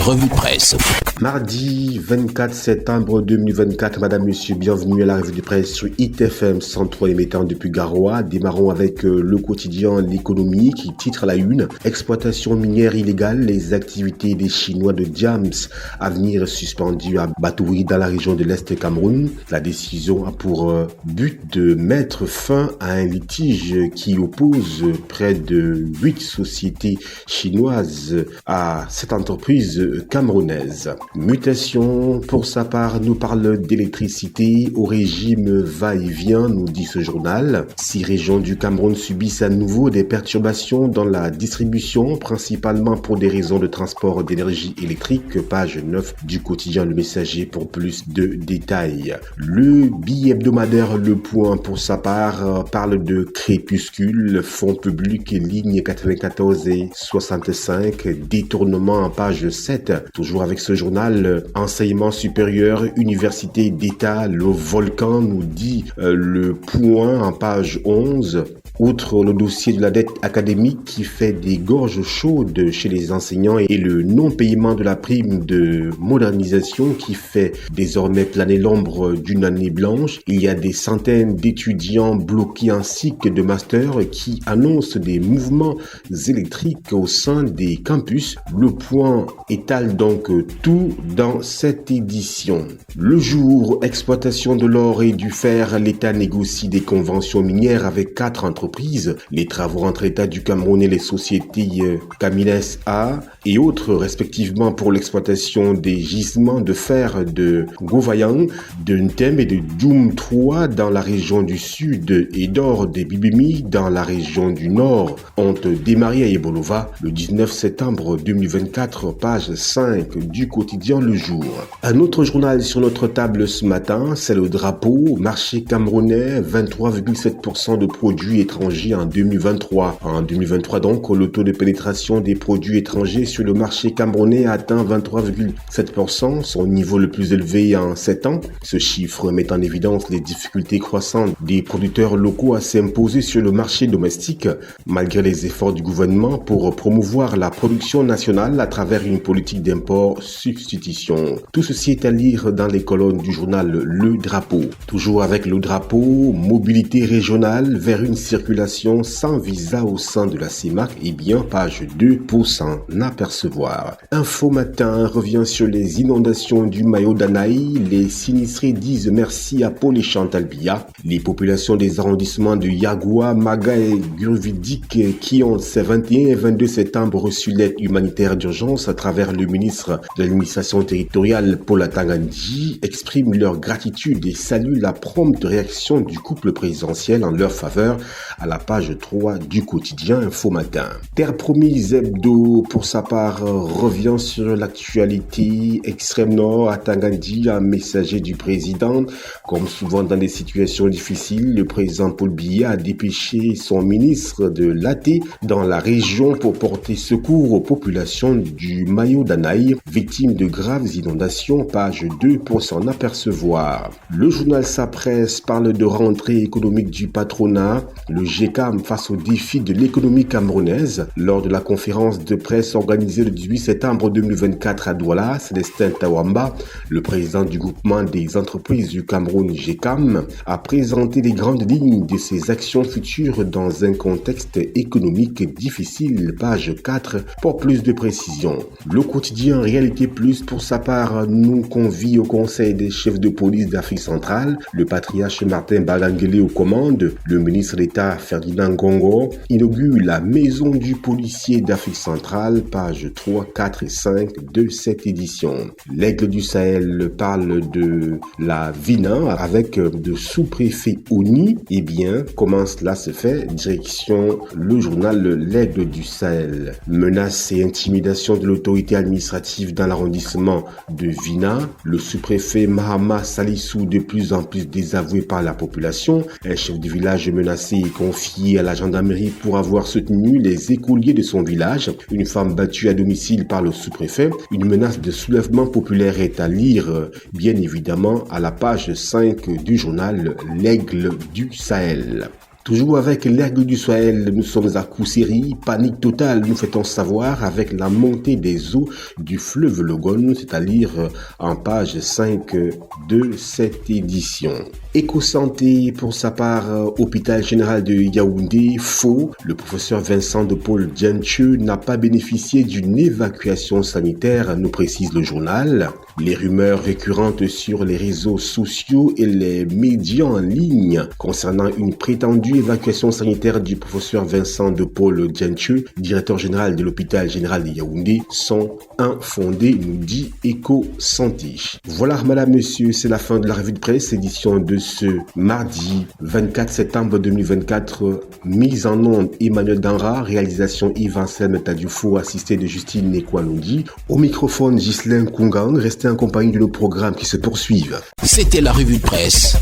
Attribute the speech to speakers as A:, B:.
A: revue de presse.
B: Mardi 24 septembre 2024, madame, monsieur, bienvenue à la revue de presse sur ITFM 103 émettant depuis Garoua. Démarrons avec le quotidien L'économie qui titre à la une: exploitation minière illégale, les activités des Chinois de Diams, avenir suspendu à Batouri dans la région de l'Est Cameroun. La décision a pour but de mettre fin à un litige qui oppose près de 8 sociétés chinoises à cette entreprise camerounaise. Mutation, pour sa part, nous parle d'électricité au régime va-et-vient, nous dit ce journal. 6 régions du Cameroun subissent à nouveau des perturbations dans la distribution, principalement pour des raisons de transport d'énergie électrique. Page 9 du quotidien Le Messager pour plus de détails. Le billet hebdomadaire Le Point, pour sa part, parle de crépuscule, fonds publics, lignes 94 et 65, détournement en page 7. Toujours avec ce journal, enseignement supérieur, université d'État, le volcan, nous dit Le Point en page 11. Outre le dossier de la dette académique qui fait des gorges chaudes chez les enseignants et le non-paiement de la prime de modernisation qui fait désormais planer l'ombre d'une année blanche, il y a des centaines d'étudiants bloqués ainsi que de masters qui annoncent des mouvements électriques au sein des campus. Le Point étale donc tout dans cette édition. Le jour, exploitation de l'or et du fer, l'État négocie des conventions minières avec 4 entreprises. Les travaux entre l'État du Cameroun et les sociétés Camines A et autres respectivement pour l'exploitation des gisements de fer de Govayan, de Ntem et de Djoum 3 dans la région du sud et d'or des Bibimi dans la région du nord ont démarré à Ebolova le 19 septembre 2024, page 5 du quotidien Le Jour. Un autre journal sur notre table ce matin, c'est le Drapeau, marché camerounais, 23,7% de produits étrangers en 2023. En 2023 donc, le taux de pénétration des produits étrangers sur le marché camerounais a atteint 23,7%, son niveau le plus élevé en 7 ans. Ce chiffre met en évidence les difficultés croissantes des producteurs locaux à s'imposer sur le marché domestique, malgré les efforts du gouvernement pour promouvoir la production nationale à travers une politique d'import-substitution. Tout ceci est à lire dans les colonnes du journal Le Drapeau. Toujours avec Le Drapeau, mobilité régionale vers une circulation sans visa au sein de la CEMAC, et bien page 2 pour s'en apercevoir. Info Matin revient sur les inondations du Mayo d'Anaï. Les sinistrés disent merci à Paul et Chantal Biya. Les populations des arrondissements de Yagoua, Maga et Gurvidik qui ont ces 21 et 22 septembre reçu l'aide humanitaire d'urgence à travers le ministre de l'administration territoriale Paul Atangandji expriment leur gratitude et saluent la prompte réaction du couple présidentiel en leur faveur à la page 3 du quotidien Info Matin. Terre Promise Hebdo, pour sa part, revient sur l'actualité extrême nord. Atangandji, un messager du président. Comme souvent dans des situations difficiles, le président Paul Biya a dépêché son ministre de l'AT dans la région pour porter secours aux populations du Mayo d'Anaï, victimes de graves inondations, page 2 pour s'en apercevoir. Le journal Sa Presse parle de rentrée économique du patronat, le GECAM face aux défis de l'économie camerounaise. Lors de la conférence de presse organisée le 18 septembre 2024 à Douala, Célestin Tawamba, le président du groupement des entreprises du Cameroun GECAM, a présenté les grandes lignes de ses actions futures dans un contexte économique difficile, page 4 pour plus de précisions. Le quotidien Réalité Plus, pour sa part, nous convie au conseil des chefs de police d'Afrique centrale, le patriarche Martin Balangele aux commandes, le ministre d'État Ferdinand Gongo inaugure la maison du policier d'Afrique centrale, page 3, 4 et 5 de cette édition. L'Aigle du Sahel parle de la VINA avec de sous-préfet ONI. Eh bien, comment cela se fait? Direction le journal L'Aigle du Sahel. Menaces et intimidations de l'autorité administrative dans l'arrondissement de Vina. Le sous-préfet Mahama Salissou, de plus en plus désavoué par la population. Un chef de village menacé et confié à la gendarmerie pour avoir soutenu les écoliers de son village. Une femme battue à domicile par le sous-préfet. Une menace de soulèvement populaire est à lire, bien évidemment, à la page 5 du journal L'Aigle du Sahel. Toujours avec l'Aigle du Sahel, nous sommes à Kousséri. Panique totale, nous fait-on savoir, avec la montée des eaux du fleuve Logone, c'est-à-dire en page 5 de cette édition. Éco-santé, pour sa part, hôpital général de Yaoundé, faux. Le professeur Vincent de Paul Djencheux n'a pas bénéficié d'une évacuation sanitaire, nous précise le journal. Les rumeurs récurrentes sur les réseaux sociaux et les médias en ligne concernant une prétendue évacuation sanitaire du professeur Vincent de Paul Djencheux, directeur général de l'hôpital général de Yaoundé, sont infondées, nous dit Éco-santé. Voilà, madame, monsieur, c'est la fin de la revue de presse, édition de ce mardi 24 septembre 2024. Mise en onde Emmanuel Danra, réalisation Yves-Anselme Tadioufo, assisté de Justine Nekwalundi. Au microphone, Ghislain Kungang. Restez en compagnie de nos programmes qui se poursuivent.
A: C'était la revue de presse.